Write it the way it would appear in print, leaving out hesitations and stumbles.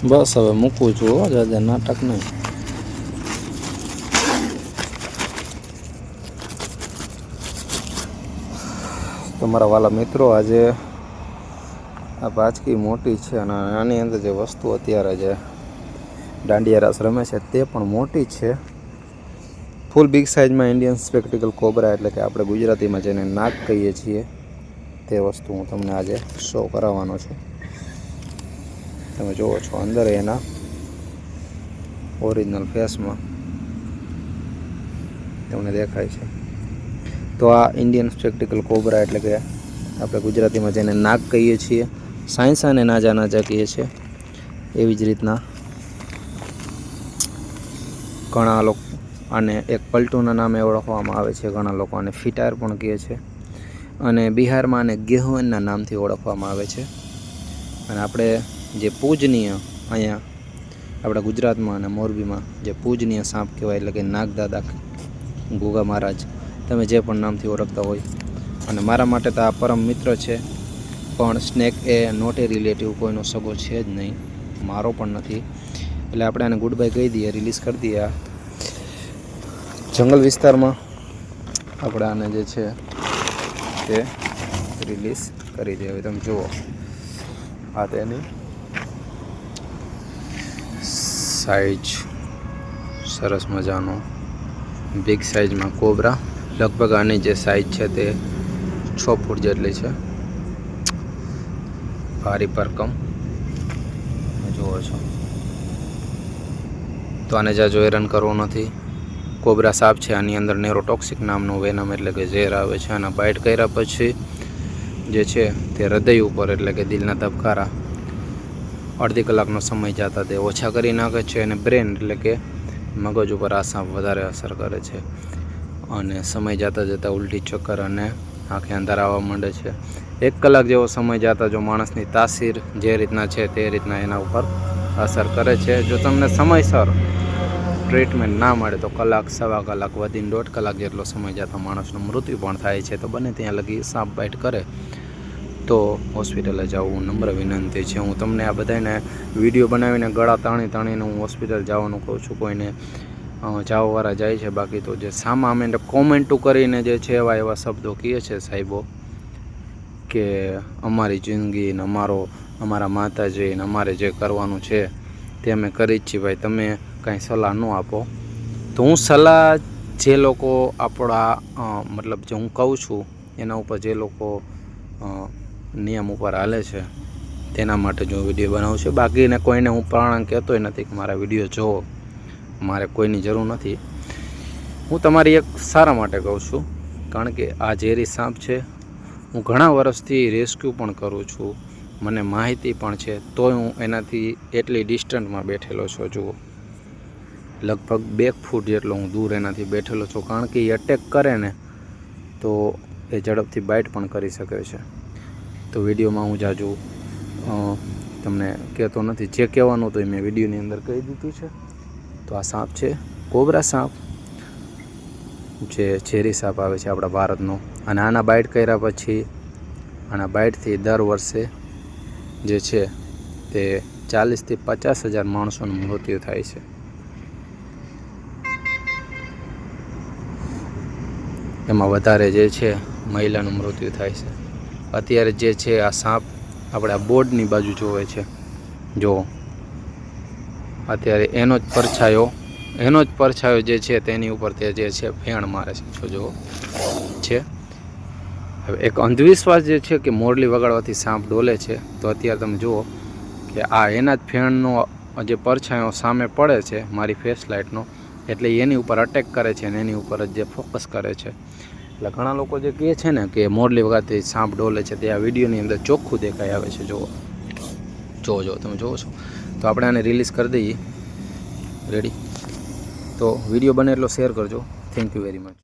બસ હવે મૂકું છું હો, દાદા નાટક નહીં. તમારા વાલા મિત્રો, આજે આ બાચકી મોટી છે અને આની અંદર જે વસ્તુ અત્યારે જે દાંડિયા રાસ રમે છે તે પણ મોટી છે. ફૂલ બિગ સાઇઝમાં ઇન્ડિયન સ્પેક્ટિકલ કોબરા, એટલે કે આપણે ગુજરાતીમાં જેને નાગ કહીએ છીએ, તે વસ્તુ હું તમને આજે શો કરાવવાનો છું. તમે જુઓ છો અંદર એના ઓરિજિનલ ફેસમાં તમને દેખાય છે. તો આ ઇન્ડિયન સ્પેક્ટિકલ કોબરા, એટલે કે આપણે ગુજરાતીમાં જેને નાગ કહીએ છીએ, સાયન્સાને નાજા નાજા કહીએ છીએ, એવી જ રીતના ઘણા લોકો આને એક પલટુના નામે ઓળખવામાં આવે છે. ઘણા લોકો આને ફિટાર પણ કહે છે અને બિહારમાં આને ગેહવનના નામથી ઓળખવામાં આવે છે. અને આપણે જે પૂજનીય અહીંયા આપણા ગુજરાતમાં અને મોરબીમાં જે પૂજનીય સાપ કહેવાય, એટલે કે નાગદાદા, ગોગા મહારાજ, તમે જે પણ નામથી ઓળખતા હોય. અને મારા માટે તો આ પરમ મિત્ર છે, પણ સ્નેક એ નોટ એ રિલેટિવ, કોઈનો સગો છે જ નહીં, મારો પણ નથી. એટલે આપણે આને ગુડ બાય કહી દઈએ, રિલીઝ કરી દઈએ. આ જંગલ વિસ્તારમાં આપણે આને જે છે તે રિલીઝ કરી દઈએ. તમે જુઓ, આ તેની સાઈઝ સરસ મજાનો બિગ સાઇઝમાં કોબરા. લગભગ આની જે સાઇઝ છે તે 6 ફૂટ જેટલી છે. ભારી પરકમ જુઓ છો. તો આને જાજો હેરાન કરવો નથી. કોબરા સાપ છે, આની અંદર નેરોટોક્સિક નામનું વેનમ, એટલે કે ઝેર આવે છે. આના બાઇટ કર્યા પછી જે છે તે હૃદય ઉપર, એટલે કે દિલના ધબકારા અડધી કલાકનો સમય જતા તે ઓછા કરી નાખે છે. અને બ્રેન, એટલે કે મગજ ઉપર આ સાપ વધારે અસર કરે છે. અને સમય જતાં જતાં ઉલટી, ચક્કર અને આંખે અંધારા આવવા માંડે છે. 1 કલાક જેવો સમય જતાં જો માણસની તાસીર જે રીતના છે તે રીતના એના ઉપર અસર કરે છે. જો તમને સમયસર ટ્રીટમેન્ટ ના મળે તો કલાક, સવા કલાક, વધીને 1.5 કલાક જેટલો સમય જતાં માણસનું મૃત્યુ પણ થાય છે. તો બને ત્યાં લગી સાપ બાઇટ કરે તો હોસ્પિટલે જવું નમ્ર વિનંતી છે. હું તમને આ બધાને વિડીયો બનાવીને ગળા તાણીને હું હોસ્પિટલ જવાનું કહું છું. કોઈને જાવવાળા જાય છે, બાકી તો જે સામા અમે કોમેન્ટો કરીને જે છે એવા શબ્દો કહે છે સાહેબો કે અમારી જિંદગી ને અમારા માતાજી ને અમારે જે કરવાનું છે તે અમે કરી જ છીએ, ભાઈ તમે કાંઈ સલાહ ન આપો. તો હું સલાહ જે લોકો આપણા મતલબ જે હું કહું છું એના ઉપર જે લોકો નિયમ ઉપર હાલે છે તેના માટે જો વિડીયો બનાવું છું. બાકીને કોઈને હું પ્રાણ કહેતોય નથી કે મારા વિડીયો જોવો, મારે કોઈની જરૂર નથી. હું તમારી એક સારા માટે કહું છું, કારણ કે આ ઝેરી સાપ છે. હું ઘણા વર્ષથી રેસ્ક્યુ પણ કરું છું, મને માહિતી પણ છે, તોય હું એનાથી એટલી ડિસ્ટન્સમાં બેઠેલો છું. જુઓ, લગભગ 2 ફૂટ જેટલો હું દૂર એનાથી બેઠેલો છું, કારણ કે એ અટેક કરે ને તો એ ઝડપથી બાઇટ પણ કરી શકે છે. તો વિડીયોમાં હું જાજુ તમને કહેતો નથી, જે કહેવાનું તો એ મેં વિડીયોની અંદર કહી દીધું છે. તો આ સાપ છે કોબરા સાપ, જે ઝેરી સાપ આવે છે આપણા ભારતનો. અને આના બાઇટ કર્યા પછી આના બાઇટથી દર વર્ષે જે છે તે 40,000 થી 50,000 માણસોનું મૃત્યુ થાય છે. એમાં વધારે જે છે મહિલાનું મૃત્યુ થાય છે. અત્યારે જે છે આ સાપ આપણે આ બોર્ડની બાજુ જોવે છે, જો અત્યારે એનો જ પરછાયો જે છે તેની ઉપર તે જે છે ફેણ મારે છે. જો છે હવે એક અંધવિશ્વાસ જે છે કે મોરલી વગાડવાથી સાપ ડોલે છે. તો અત્યારે તમે જુઓ કે આ એના જ ફેણનો જે પરછાયો સામે પડે છે મારી ફ્લેશ લાઇટનો, એટલે એની ઉપર અટેક કરે છે અને એની ઉપર જ જે ફોકસ કરે છે. એટલે ઘણા લોકો જે કહે છે ને કે મોરલી વગાડવાથી સાપ ડોલે છે, તે આ વિડીયોની અંદર ચોખ્ખું દેખાઈ આવે છે. જુઓ તમે જુઓ છો. તો આપણે આને રિલીઝ કરી દઈએ. રેડી? તો વિડીયો બને એટલો શેર કરજો. Thank you very much.